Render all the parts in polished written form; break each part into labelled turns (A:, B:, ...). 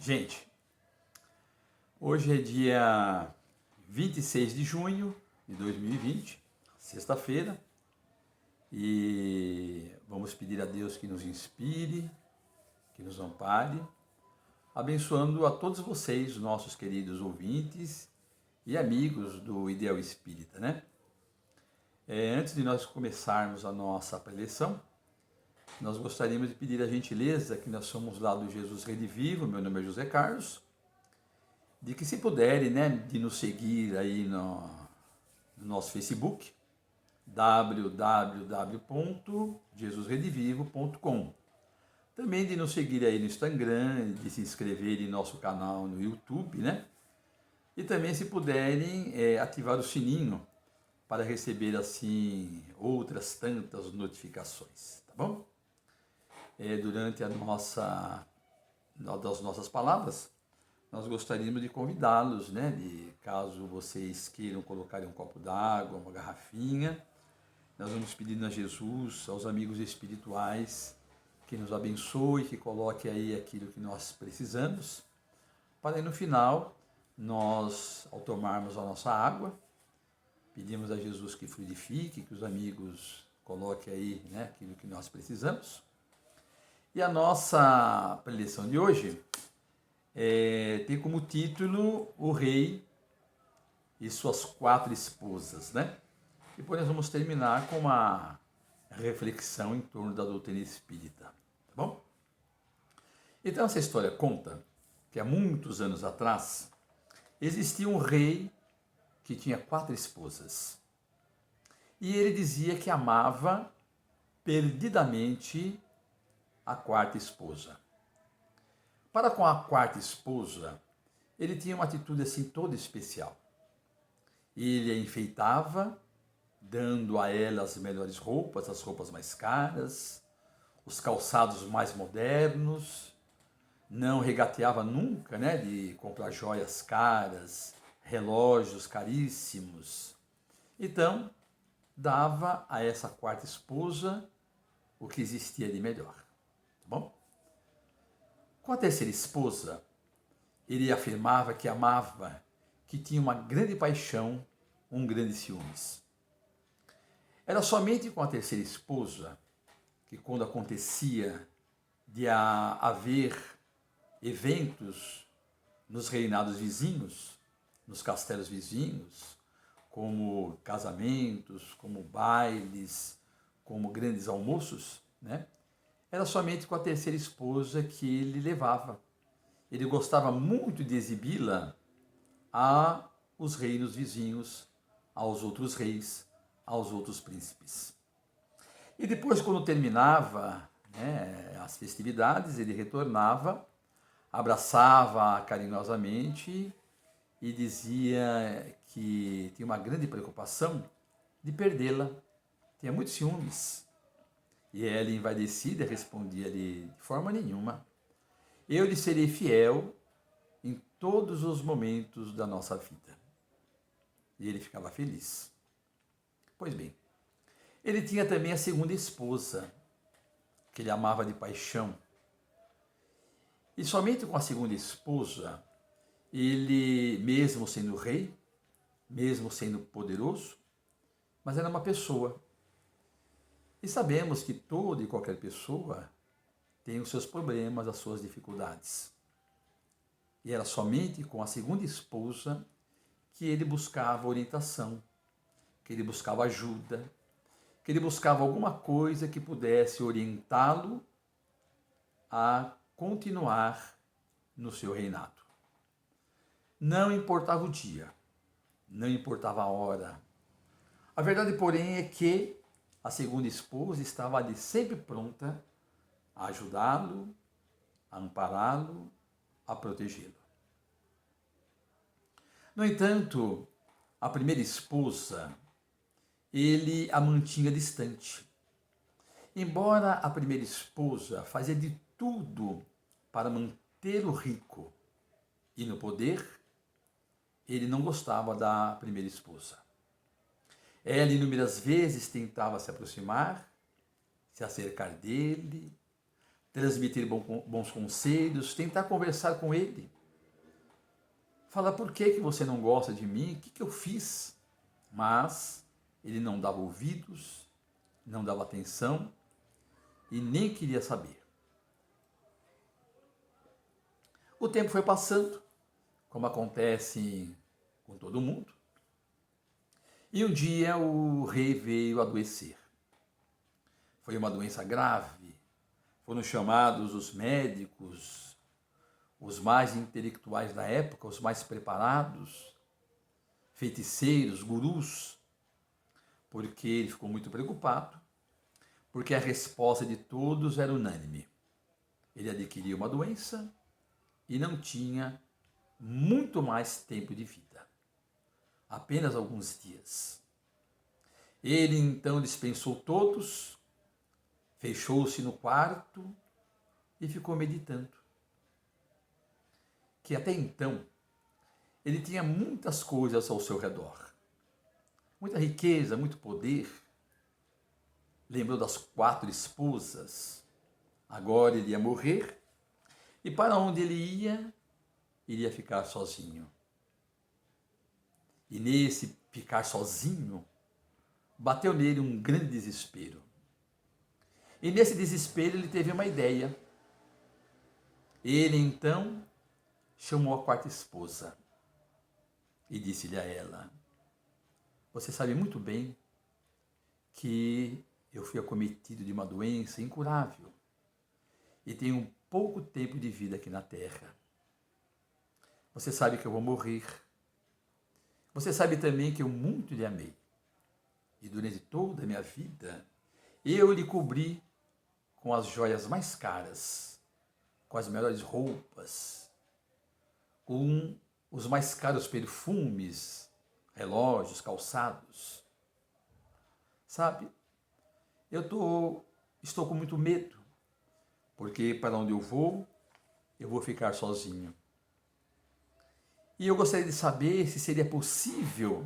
A: Gente, hoje é dia 26 de junho de 2020, sexta-feira, e vamos pedir a Deus que nos inspire, que nos ampare, abençoando a todos vocês, nossos queridos ouvintes e amigos do Ideal Espírita, né? Antes de nós começarmos a nossa preleção, nós gostaríamos de pedir a gentileza, que nós somos lá do Jesus Rede Vivo, meu nome é José Carlos, de que se puderem, né, de nos seguir aí no nosso Facebook, www.jesusredevivo.com. Também de nos seguir aí no Instagram, de se inscrever em nosso canal no YouTube, né? E também, se puderem, ativar o sininho para receber, assim, outras tantas notificações, tá bom? Durante das nossas palavras, nós gostaríamos de convidá-los, né? Caso vocês queiram colocar um copo d'água, uma garrafinha, nós vamos pedindo a Jesus, aos amigos espirituais, que nos abençoe, que coloque aí aquilo que nós precisamos, para aí no final, nós, ao tomarmos a nossa água, pedimos a Jesus que fluidifique, que os amigos coloquem aí, né, aquilo que nós precisamos. E a nossa preleção de hoje tem como título O Rei e Suas 4 Esposas, né? Depois nós vamos terminar com uma reflexão em torno da doutrina espírita, tá bom? Então essa história conta que há muitos anos atrás existia um rei que tinha 4 esposas. E ele dizia que amava perdidamente a 4ª esposa. Para com a 4ª esposa, ele tinha uma atitude assim toda especial. Ele a enfeitava, dando a ela as melhores roupas, as roupas mais caras, os calçados mais modernos, não regateava nunca, né, de comprar joias caras, relógios caríssimos. Então, dava a essa 4ª esposa o que existia de melhor. Bom, com a 3ª esposa, ele afirmava que amava, que tinha uma grande paixão, um grande ciúmes. Era somente com a 3ª esposa que, quando acontecia de haver eventos nos reinados vizinhos, nos castelos vizinhos, como casamentos, como bailes, como grandes almoços, né? Era somente com a 3ª esposa que ele levava. Ele gostava muito de exibi-la aos reinos vizinhos, aos outros reis, aos outros príncipes. E depois, quando terminava, né, as festividades, ele retornava, abraçava carinhosamente e dizia que tinha uma grande preocupação de perdê-la, tinha muitos ciúmes. E ela, envaidecida, respondia-lhe: de forma nenhuma. Eu lhe serei fiel em todos os momentos da nossa vida. E ele ficava feliz. Pois bem, ele tinha também a 2ª esposa, que ele amava de paixão. E somente com a 2ª esposa, ele, mesmo sendo rei, mesmo sendo poderoso, mas era uma pessoa. E sabemos que toda e qualquer pessoa tem os seus problemas, as suas dificuldades. E era somente com a 2ª esposa que ele buscava orientação, que ele buscava ajuda, que ele buscava alguma coisa que pudesse orientá-lo a continuar no seu reinado. Não importava o dia, não importava a hora. A verdade, porém, é que a 2ª esposa estava ali sempre pronta a ajudá-lo, a ampará-lo, a protegê-lo. No entanto, a 1ª esposa, ele a mantinha distante. Embora a 1ª esposa fazia de tudo para mantê-lo rico e no poder, ele não gostava da 1ª esposa. Ela inúmeras vezes tentava se aproximar, se acercar dele, transmitir bons conselhos, tentar conversar com ele. Falar por que você não gosta de mim, o que eu fiz? Mas ele não dava ouvidos, não dava atenção e nem queria saber. O tempo foi passando, como acontece com todo mundo, e um dia o rei veio adoecer. Foi uma doença grave, foram chamados os médicos, os mais intelectuais da época, os mais preparados, feiticeiros, gurus, porque ele ficou muito preocupado, porque a resposta de todos era unânime. Ele adquiriu uma doença e não tinha muito mais tempo de vida, apenas alguns dias. Ele então dispensou todos, fechou-se no quarto e ficou meditando. Que até então ele tinha muitas coisas ao seu redor, muita riqueza, muito poder. Lembrou das 4 esposas. Agora ele ia morrer e para onde ele ia, iria ficar sozinho. E nesse ficar sozinho, bateu nele um grande desespero. E nesse desespero ele teve uma ideia. Ele então chamou a 4ª esposa e disse-lhe a ela: você sabe muito bem que eu fui acometido de uma doença incurável e tenho pouco tempo de vida aqui na terra. Você sabe que eu vou morrer. Você sabe também que eu muito lhe amei. E durante toda a minha vida, eu lhe cobri com as joias mais caras, com as melhores roupas, com os mais caros perfumes, relógios, calçados. Sabe, estou com muito medo, porque para onde eu vou ficar sozinho. E eu gostaria de saber se seria possível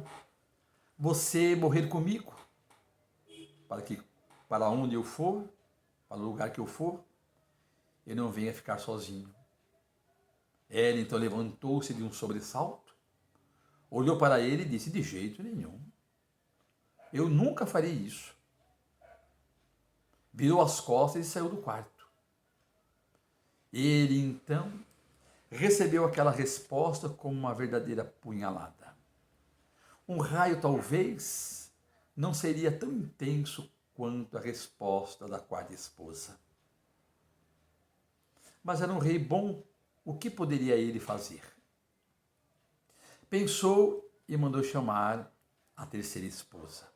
A: você morrer comigo, para que para onde eu for, para o lugar que eu for, eu não venha ficar sozinho. Ela então levantou-se de um sobressalto, olhou para ele e disse: de jeito nenhum, eu nunca farei isso. Virou as costas e saiu do quarto. Ele então recebeu aquela resposta como uma verdadeira punhalada. Um raio talvez não seria tão intenso quanto a resposta da 4ª esposa. Mas era um rei bom, o que poderia ele fazer? Pensou e mandou chamar a 3ª esposa.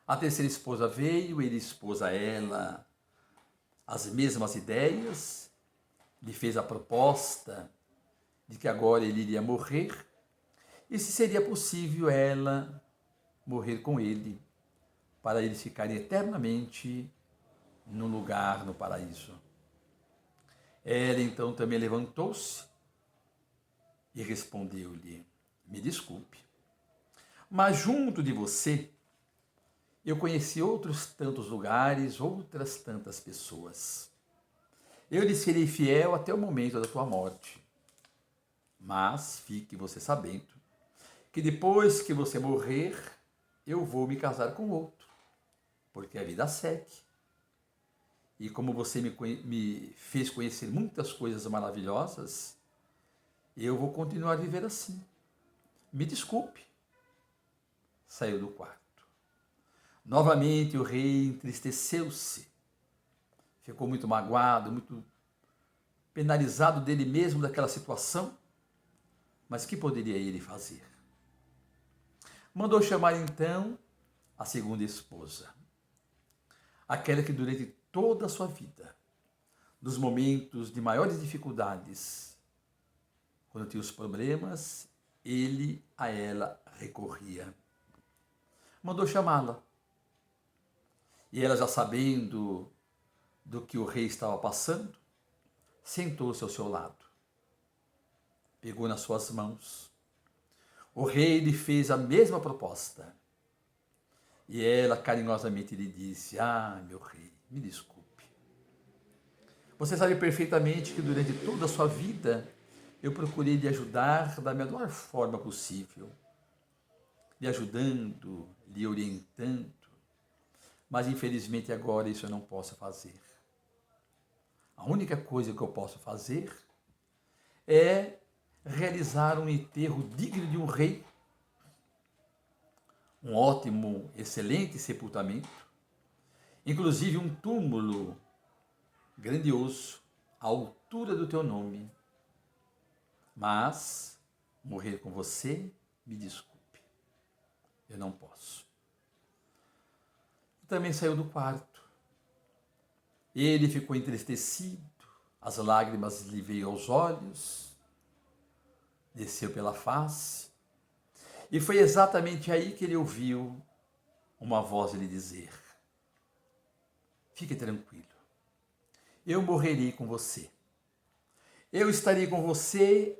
A: A 3ª esposa veio, ele expôs a ela as mesmas ideias, lhe fez a proposta de que agora ele iria morrer e se seria possível ela morrer com ele, para eles ficarem eternamente no lugar, no paraíso. Ela então também levantou-se e respondeu-lhe: me desculpe, mas junto de você eu conheci outros tantos lugares, outras tantas pessoas. Eu lhe serei fiel até o momento da tua morte. Mas fique você sabendo que depois que você morrer, eu vou me casar com outro, porque a vida segue. E como você me fez conhecer muitas coisas maravilhosas, eu vou continuar a viver assim. Me desculpe. Saiu do quarto. Novamente o rei entristeceu-se. Ficou muito magoado, muito penalizado dele mesmo daquela situação. Mas que poderia ele fazer? Mandou chamar então a 2ª esposa. Aquela que durante toda a sua vida, nos momentos de maiores dificuldades, quando tinha os problemas, ele a ela recorria. Mandou chamá-la. E ela, já sabendo do que o rei estava passando, sentou-se ao seu lado. Pegou nas suas mãos. O rei lhe fez a mesma proposta. E ela carinhosamente lhe disse: ah, meu rei, me desculpe. Você sabe perfeitamente que durante toda a sua vida eu procurei lhe ajudar da melhor forma possível, lhe ajudando, lhe orientando, mas infelizmente agora isso eu não posso fazer. A única coisa que eu posso fazer é realizar um enterro digno de um rei, um ótimo, excelente sepultamento, inclusive um túmulo grandioso, à altura do teu nome. Mas morrer com você, me desculpe, eu não posso. Também saiu do quarto. Ele ficou entristecido, as lágrimas lhe veio aos olhos, desceu pela face, e foi exatamente aí que ele ouviu uma voz lhe dizer: fique tranquilo, eu morrerei com você. Eu estarei com você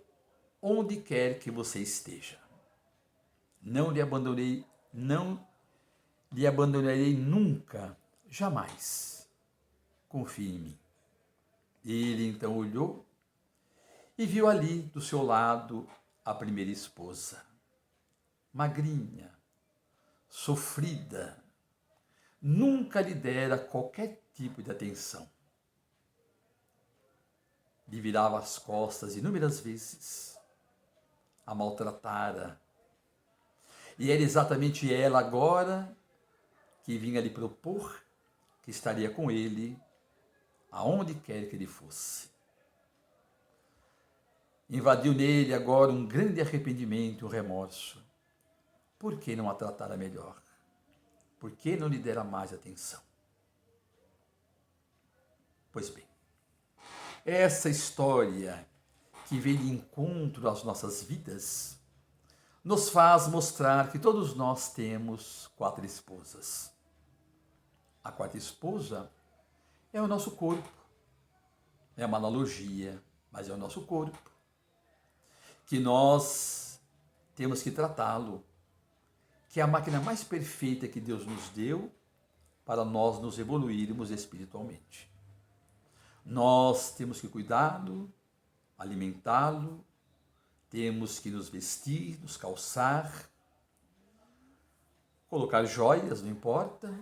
A: onde quer que você esteja. Não lhe abandonarei nunca, jamais. Confie em mim. Ele então olhou e viu ali do seu lado a primeira esposa, magrinha, sofrida, nunca lhe dera qualquer tipo de atenção. Lhe virava as costas inúmeras vezes, a maltratara. E era exatamente ela agora que vinha lhe propor que estaria com ele aonde quer que ele fosse. Invadiu nele agora um grande arrependimento, um remorso. Por que não a tratara melhor? Por que não lhe dera mais atenção? Pois bem, essa história que vem de encontro às nossas vidas nos faz mostrar que todos nós temos 4 esposas. A 4ª esposa é o nosso corpo. É uma analogia, mas é o nosso corpo. Que nós temos que tratá-lo, que é a máquina mais perfeita que Deus nos deu para nós nos evoluirmos espiritualmente. Nós temos que cuidá-lo, alimentá-lo, temos que nos vestir, nos calçar, colocar joias, não importa.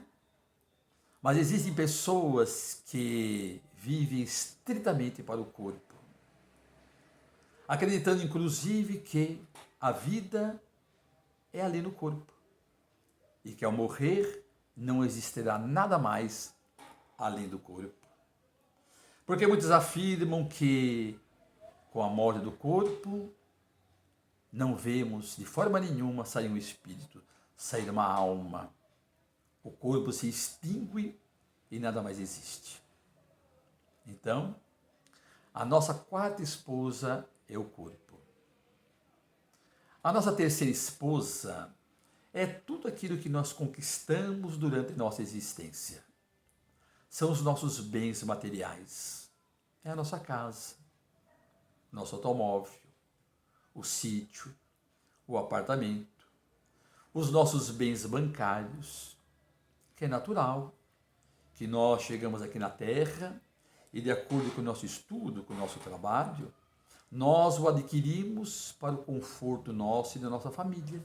A: Mas existem pessoas que vivem estritamente para o corpo, acreditando inclusive que a vida é ali no corpo e que ao morrer não existirá nada mais além do corpo. Porque muitos afirmam que com a morte do corpo não vemos de forma nenhuma sair um espírito, sair uma alma. O corpo se extingue e nada mais existe. Então, a nossa 4ª esposa é o corpo. A nossa 3ª esposa é tudo aquilo que nós conquistamos durante nossa existência. São os nossos bens materiais. É a nossa casa, nosso automóvel, o sítio, o apartamento, os nossos bens bancários, que é natural que nós chegamos aqui na Terra e, de acordo com o nosso estudo, com o nosso trabalho, nós o adquirimos para o conforto nosso e da nossa família.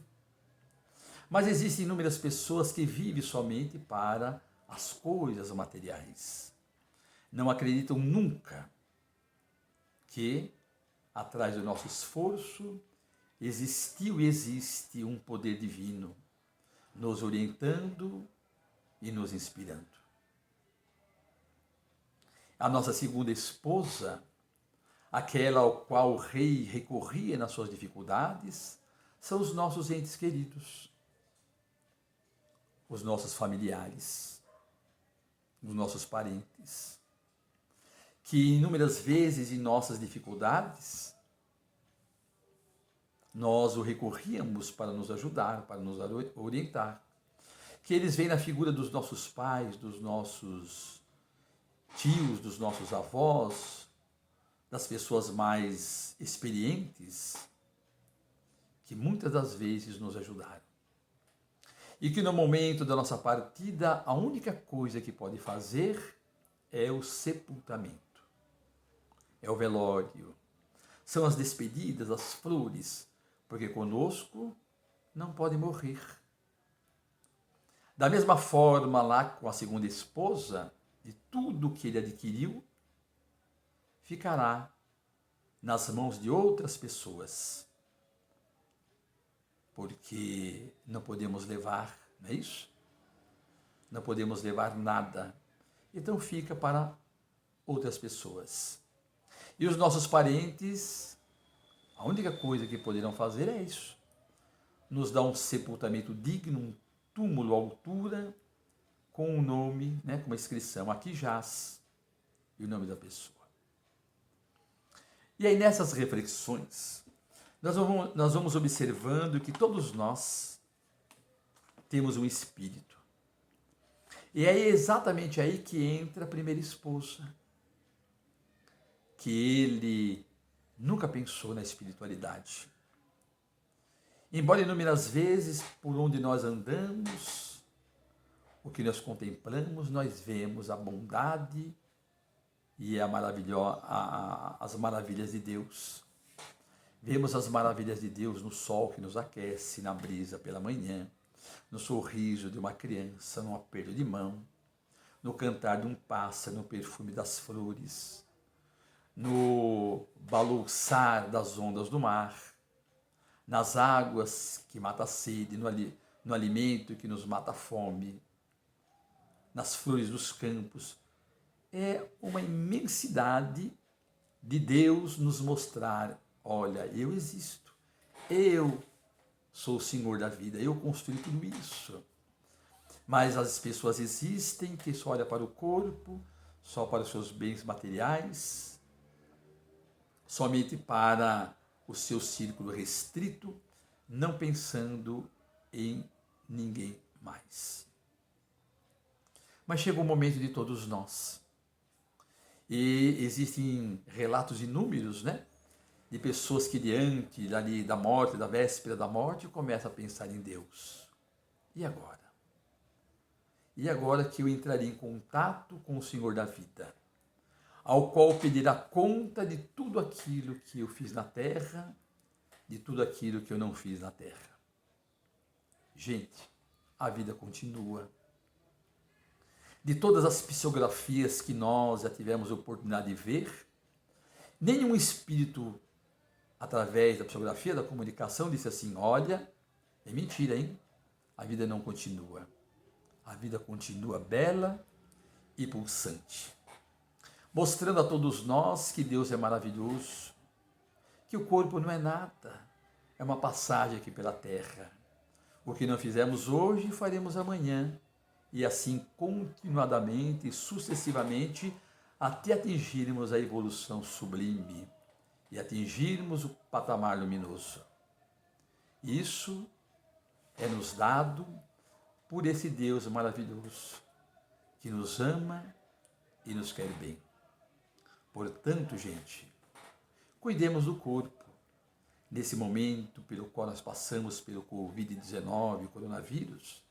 A: Mas existem inúmeras pessoas que vivem somente para as coisas materiais. Não acreditam nunca que, atrás do nosso esforço, existiu e existe um poder divino, nos orientando e nos inspirando. A nossa 2ª esposa, aquela ao qual o rei recorria nas suas dificuldades, são os nossos entes queridos, os nossos familiares, os nossos parentes, que inúmeras vezes em nossas dificuldades nós o recorríamos para nos ajudar, para nos orientar. Que eles vêm na figura dos nossos pais, dos nossos tios, dos nossos avós, das pessoas mais experientes, que muitas das vezes nos ajudaram. E que no momento da nossa partida, a única coisa que pode fazer é o sepultamento. é o velório, são as despedidas, as flores, porque conosco não pode morrer. Da mesma forma lá com a segunda esposa, de tudo que ele adquiriu, ficará nas mãos de outras pessoas. Porque não podemos levar, não é isso? Não podemos levar nada. Então fica para outras pessoas. E os nossos parentes, a única coisa que poderão fazer é isso. Nos dar um sepultamento digno, um túmulo à altura, com um nome, né, com uma inscrição, aqui jaz, e o nome da pessoa. E aí nessas reflexões, nós vamos observando que todos nós temos um espírito. E é exatamente aí que entra a primeira esposa, que ele nunca pensou na espiritualidade. Embora inúmeras vezes, por onde nós andamos, o que nós contemplamos, nós vemos a bondade e as maravilhas de Deus. Vemos as maravilhas de Deus no sol que nos aquece, na brisa pela manhã, no sorriso de uma criança, no aperto de mão, no cantar de um pássaro, no perfume das flores, no balouçar das ondas do mar, nas águas que mata a sede, no alimento que nos mata a fome, nas flores dos campos. É uma imensidade de Deus nos mostrar: olha, eu existo, eu sou o Senhor da vida, eu construí tudo isso. Mas as pessoas existem que só olham para o corpo, só para os seus bens materiais, somente para o seu círculo restrito, não pensando em ninguém mais. Mas chega o momento de todos nós. E existem relatos inúmeros, né? De pessoas que diante da morte, da véspera da morte, começam a pensar em Deus. E agora? E agora que eu entraria em contato com o Senhor da vida, ao qual pedirá conta de tudo aquilo que eu fiz na terra, de tudo aquilo que eu não fiz na terra. Gente, a vida continua. De todas as psicografias que nós já tivemos a oportunidade de ver, nenhum espírito, através da psicografia, da comunicação, disse assim: olha, é mentira, hein? A vida não continua. A vida continua bela e pulsante, mostrando a todos nós que Deus é maravilhoso, que o corpo não é nada, é uma passagem aqui pela terra. O que não fizemos hoje, faremos amanhã, e assim continuadamente e sucessivamente, até atingirmos a evolução sublime e atingirmos o patamar luminoso. Isso é nos dado por esse Deus maravilhoso, que nos ama e nos quer bem. Portanto, gente, cuidemos do corpo. Nesse momento pelo qual nós passamos pelo Covid-19, o coronavírus,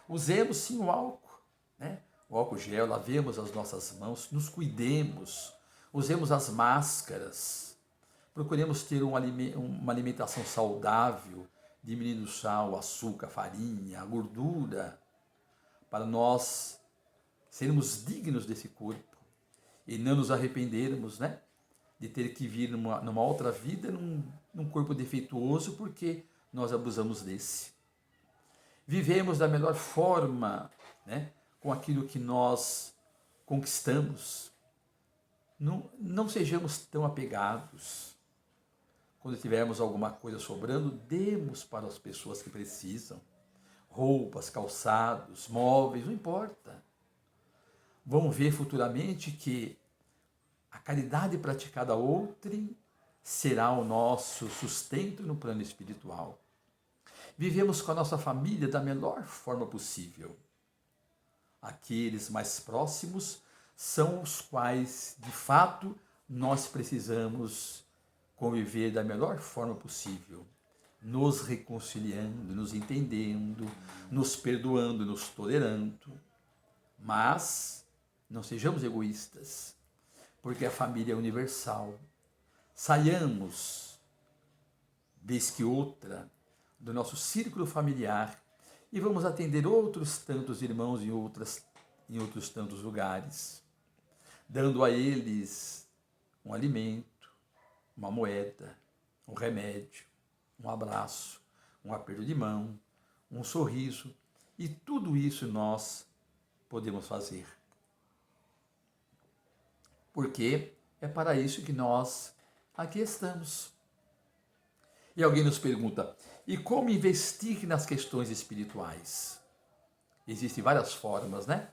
A: usemos sim o álcool, né? O álcool gel, lavemos as nossas mãos, nos cuidemos, usemos as máscaras, procuremos ter uma alimentação saudável, diminuindo o sal, o açúcar, a farinha, a gordura, para nós sermos dignos desse corpo e não nos arrependermos, né, de ter que vir numa outra vida, num corpo defeituoso, porque nós abusamos desse. Vivemos da melhor forma, né, com aquilo que nós conquistamos. Não sejamos tão apegados. Quando tivermos alguma coisa sobrando, demos para as pessoas que precisam. Roupas, calçados, móveis, não importa. Vamos ver futuramente que a caridade praticada a outrem será o nosso sustento no plano espiritual. Vivemos com a nossa família da melhor forma possível. Aqueles mais próximos são os quais, de fato, nós precisamos conviver da melhor forma possível, nos reconciliando, nos entendendo, nos perdoando, nos tolerando. Mas não sejamos egoístas, porque a família é universal. saiamos, vez que outra, do nosso círculo familiar e vamos atender outros tantos irmãos em outros tantos lugares, dando a eles um alimento, uma moeda, um remédio, um abraço, um aperto de mão, um sorriso, e tudo isso nós podemos fazer. Porque é para isso que nós aqui estamos. E alguém nos pergunta, e como investir nas questões espirituais? Existem várias formas, né?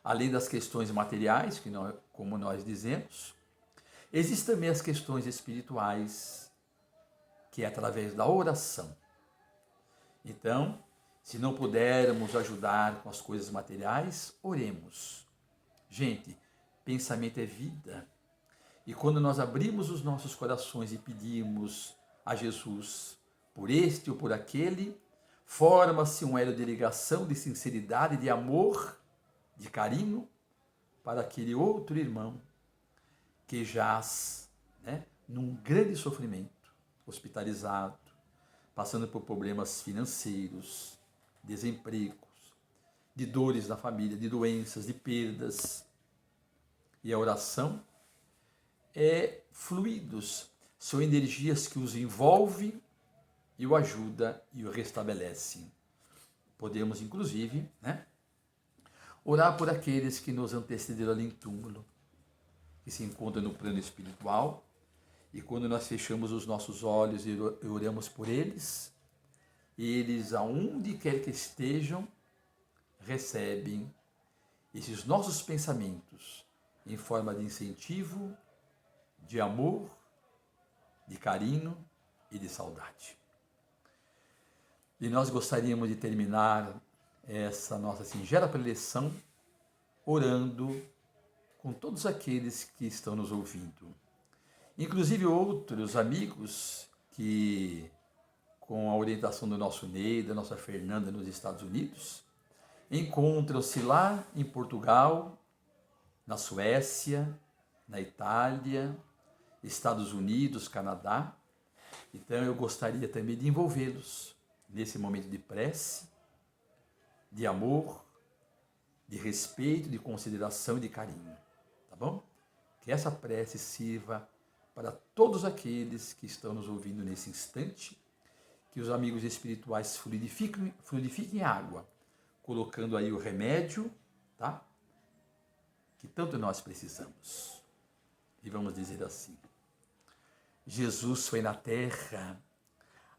A: Além das questões materiais, como nós dizemos, existem também as questões espirituais, que é através da oração. Então, se não pudermos ajudar com as coisas materiais, oremos. Gente, pensamento é vida. E quando nós abrimos os nossos corações e pedimos a Jesus por este ou por aquele, forma-se um elo de ligação, de sinceridade, de amor, de carinho para aquele outro irmão que jaz, né, num grande sofrimento, hospitalizado, passando por problemas financeiros, desempregos, de dores na família, de doenças, de perdas. E a oração é fluidos, são energias que os envolvem e o ajuda e o restabelece. Podemos, inclusive, né, orar por aqueles que nos antecederam ali em túmulo, que se encontram no plano espiritual, e quando nós fechamos os nossos olhos e oramos por eles, eles, aonde quer que estejam, recebem esses nossos pensamentos em forma de incentivo, de amor, de carinho e de saudade. E nós gostaríamos de terminar essa nossa singela preleção orando com todos aqueles que estão nos ouvindo. Inclusive outros amigos que, com a orientação do nosso Ney, da nossa Fernanda nos Estados Unidos, encontram-se lá em Portugal, na Suécia, na Itália, Estados Unidos, Canadá. Então eu gostaria também de envolvê-los nesse momento de prece, de amor, de respeito, de consideração e de carinho. Tá bom? Que essa prece sirva para todos aqueles que estão nos ouvindo nesse instante, que os amigos espirituais fluidifiquem a água, colocando aí o remédio, tá? Que tanto nós precisamos. E vamos dizer assim: Jesus foi na terra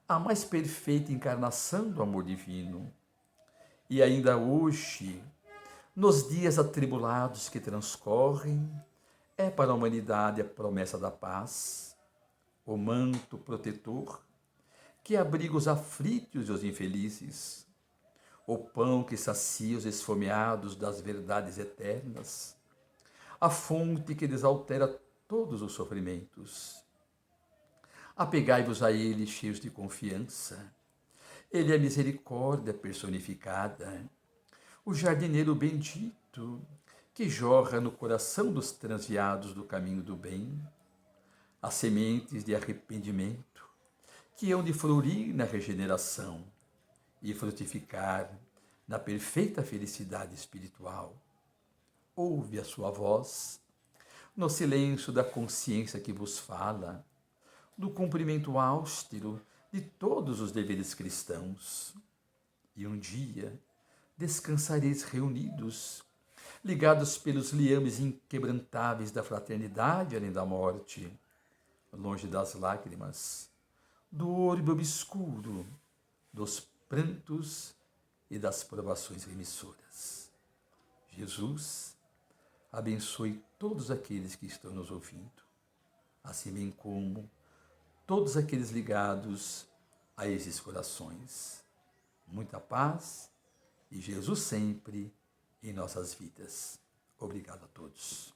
A: a mais perfeita encarnação do amor divino. E ainda hoje, nos dias atribulados que transcorrem, é para a humanidade a promessa da paz, o manto protetor que abriga os aflitos e os infelizes, o pão que sacia os esfomeados das verdades eternas, a fonte que desaltera todos os sofrimentos. Apegai-vos a ele cheios de confiança. Ele é a misericórdia personificada, o jardineiro bendito que jorra no coração dos transviados do caminho do bem, as sementes de arrependimento que hão de florir na regeneração e frutificar na perfeita felicidade espiritual. Ouve a sua voz no silêncio da consciência que vos fala, do cumprimento austero de todos os deveres cristãos. E um dia descansareis reunidos, ligados pelos liames inquebrantáveis da fraternidade além da morte, longe das lágrimas, do orbe obscuro, dos prantos e das provações remissoras. Jesus abençoe todos aqueles que estão nos ouvindo, assim bem como todos aqueles ligados a esses corações. Muita paz e Jesus sempre em nossas vidas. Obrigado a todos.